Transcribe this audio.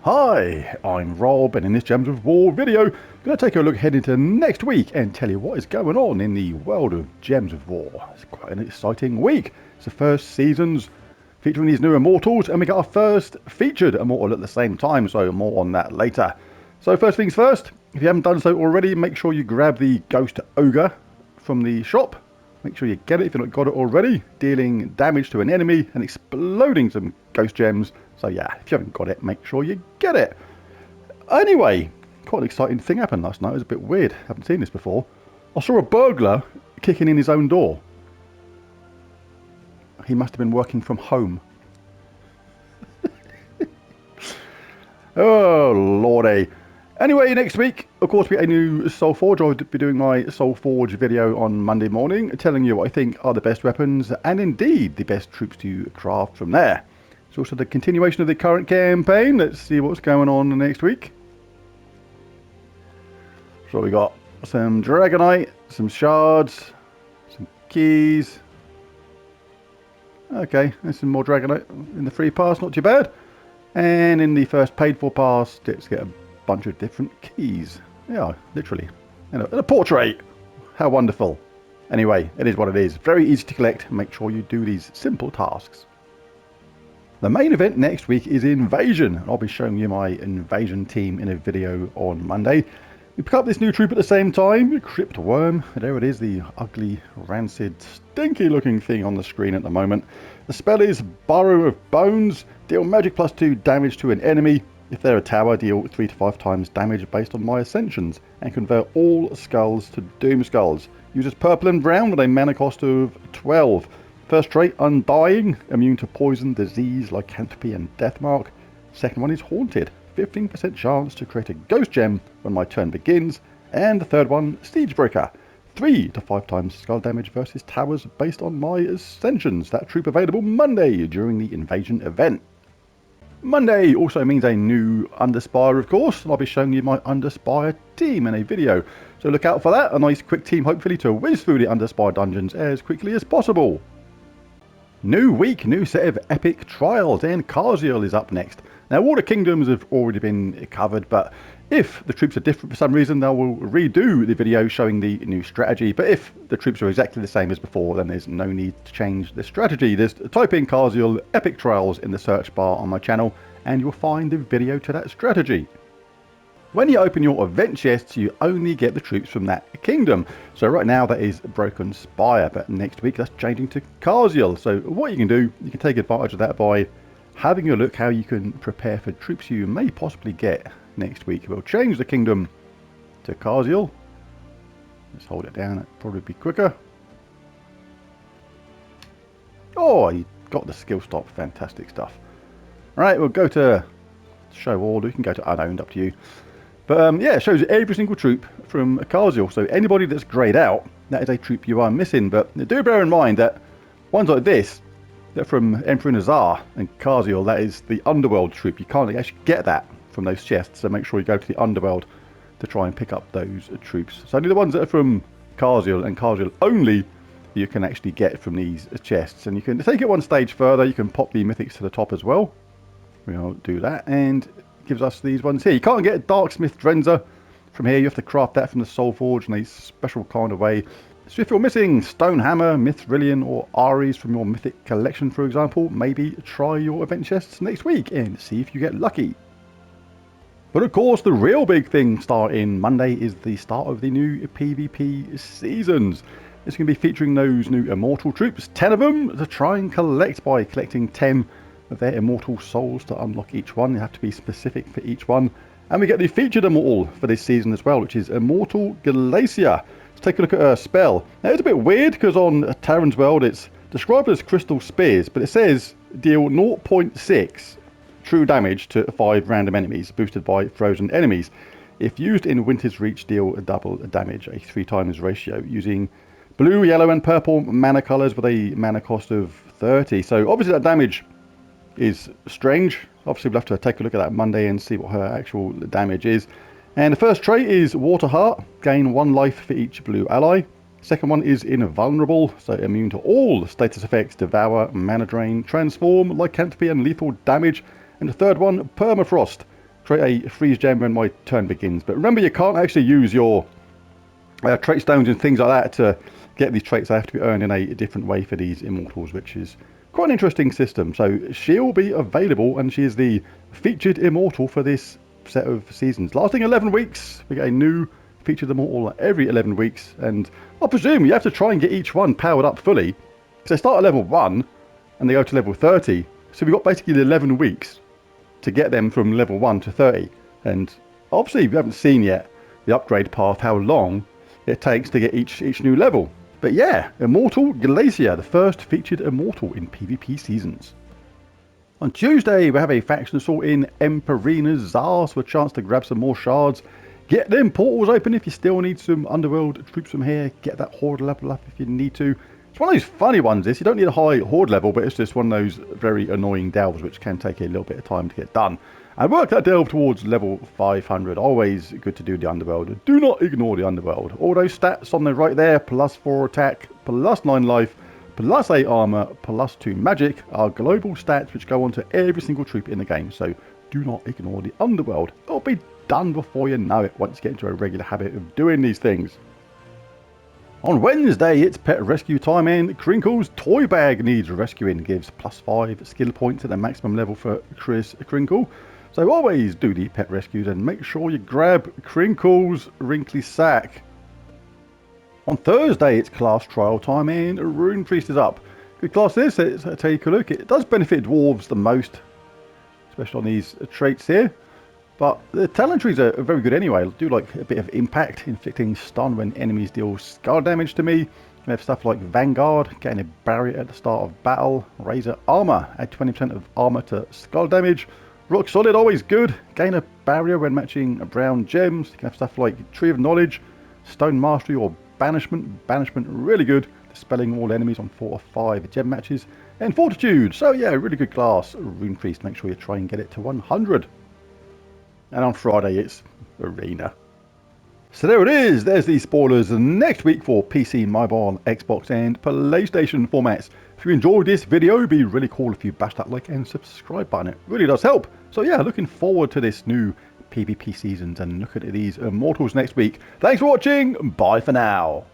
Hi, I'm Rob, and in this Gems of War video, I'm going to take a look ahead into next week and tell you what is going on in the world of Gems of War. It's quite an exciting week. It's the first seasons featuring these new Immortals, and we got our first featured Immortal at the same time, so more on that later. So first things first, if you haven't done so already, make sure you grab the Ghost Ogre from the shop. Make sure you get it if you've not got it already, dealing damage to an enemy and exploding some ghost gems. So yeah, if you haven't got it, make sure you get it. Anyway, quite an exciting thing happened last night. It was a bit weird. Haven't seen this before. I saw a burglar kicking in his own door. He must have been working from home. Oh, lordy. Anyway, next week, of course, we get a new Soul Forge. I'll be doing my Soul Forge video on Monday morning, telling you what I think are the best weapons and indeed the best troops to craft from there. It's also the continuation of the current campaign. Let's see what's going on next week. So we got some Dragonite, some shards, some keys. Okay, there's some more Dragonite in the free pass, not too bad. And in the first paid for pass, let's get a bunch of different keys. Yeah, literally. And a portrait. How wonderful. Anyway, it is what it is. Very easy to collect. Make sure you do these simple tasks. The main event next week is Invasion. I'll be showing you my Invasion team in a video on Monday. We pick up this new troop at the same time, Crypt Worm. There it is, the ugly, rancid, stinky looking thing on the screen at the moment. The spell is Burrow of Bones. Deal magic +2 damage to an enemy. If they're a tower, deal 3 to 5 times damage based on my ascensions, and convert all skulls to Doom Skulls. Uses purple and brown with a mana cost of 12. First trait, Undying, immune to poison, disease, lycanthropy and deathmark. Second one is Haunted, 15% chance to create a ghost gem when my turn begins. And the third one, Siegebreaker, 3 to 5 times skull damage versus towers based on my ascensions. That troop available Monday during the Invasion event. Monday also means a new Underspire, of course, and I'll be showing you my Underspire team in a video. So look out for that, a nice quick team hopefully to whiz through the Underspire dungeons as quickly as possible. New week, new set of epic trials, and Karziel is up next. Now all the kingdoms have already been covered, but if the troops are different for some reason, they will redo the video showing the new strategy. But if the troops are exactly the same as before, then there's no need to change the strategy. Just type in Karziel Epic Trials in the search bar on my channel, and you'll find the video to that strategy. When you open your event chests, you only get the troops from that kingdom. So right now that is Broken Spire, but next week that's changing to Karziel. So what you can do, you can take advantage of that by having a look how you can prepare for troops you may possibly get next week. We'll change the kingdom to Karziel. Let's hold it down, it'll probably be quicker. Oh, you got the skill stop, fantastic stuff. Alright, we'll go to show all, you can go to unowned, up to you. But yeah, it shows every single troop from Karziel. So anybody that's greyed out, that is a troop you are missing. But do bear in mind that ones like this, they're from Emperor Nazar and Karziel. That is the Underworld troop. You can't actually get that from those chests. So make sure you go to the Underworld to try and pick up those troops. So only the ones that are from Karziel and Karziel only you can actually get from these chests. And you can take it one stage further. You can pop the mythics to the top as well. We'll do that, and gives us these ones here. You can't get a Darksmith Drenzer from here. You have to craft that from the Soul Forge in a special kind of way. So if you're missing Stonehammer, Mithrillion or Ares from your mythic collection, for example, maybe try your event chests next week and see if you get lucky. But of course, the real big thing starting Monday is the start of the new PvP seasons. It's going to be featuring those new Immortal troops, 10 of them, to try and collect by collecting 10 of their Immortal souls to unlock each one. You have to be specific for each one. And we get the featured Immortal for this season as well, which is Immortal Glacier. Let's take a look at her spell. Now it's a bit weird because on Terran's World it's described as Crystal Spears, but it says deal 0.6 true damage to 5 random enemies, boosted by frozen enemies. If used in Winter's Reach, deal double damage, a 3 times ratio, using blue, yellow and purple mana colours with a mana cost of 30. So obviously that damage is strange. Obviously we'll have to take a look at that Monday and see what her actual damage is. And the first trait is Water Heart, gain 1 life for each blue ally. Second one is Invulnerable, so immune to all status effects, Devour, Mana Drain, Transform, Lycanthropy and lethal damage. And the third one, Permafrost, create a freeze gem when my turn begins. But remember, you can't actually use your trait stones and things like that to get these traits. They have to be earned in a different way for these immortals, which is quite an interesting system. So she'll be available, and she is the featured immortal for this set of seasons, lasting 11 weeks. We get a new featured immortal every 11 weeks, and I presume you have to try and get each one powered up fully, because they start at level 1 and they go to level 30. So we've got basically 11 weeks to get them from level 1 to 30. And obviously we haven't seen yet the upgrade path, how long it takes to get each new level. But yeah, Immortal Glacier, the first featured immortal in PvP seasons. On Tuesday, we have a faction assault in Emperina's Czar, so a chance to grab some more shards. Get them portals open if you still need some underworld troops from here. Get that horde level up if you need to. It's one of those funny ones, this. You don't need a high horde level, but it's just one of those very annoying delves which can take a little bit of time to get done. And work that delve towards level 500. Always good to do the underworld. Do not ignore the underworld. All those stats on the right there, +4 attack, +9 life, +8 armor, +2 magic, are global stats which go on to every single troop in the game. So do not ignore the underworld. It'll be done before you know it once you get into a regular habit of doing these things. On Wednesday, it's pet rescue time, and Crinkle's toy bag needs rescuing. Gives +5 skill points at the maximum level for Chris Crinkle. So always do the pet rescues and make sure you grab Crinkle's wrinkly sack. On Thursday, it's class trial time, and Rune Priest is up. Good class this. Let's take a look. It does benefit dwarves the most, especially on these traits here. But the talent trees are very good anyway. It'll do like a bit of impact, inflicting stun when enemies deal skull damage to me. We have stuff like Vanguard, getting a barrier at the start of battle. Razor Armor, add 20% of armor to skull damage. Rock Solid, always good. Gain a barrier when matching brown gems. You can have stuff like Tree of Knowledge, Stone Mastery, or Banishment. Banishment, really good. Dispelling all enemies on 4 or 5 gem matches. And Fortitude. So yeah, really good class. Rune Priest, make sure you try and get it to 100. And on Friday, it's Arena. So there it is. There's the spoilers next week for PC, mobile, Xbox, and PlayStation formats. If you enjoyed this video, it'd be really cool if you bash that like and subscribe button. It really does help. So yeah, looking forward to this new PvP seasons and looking at these Immortals next week. Thanks for watching. Bye for now.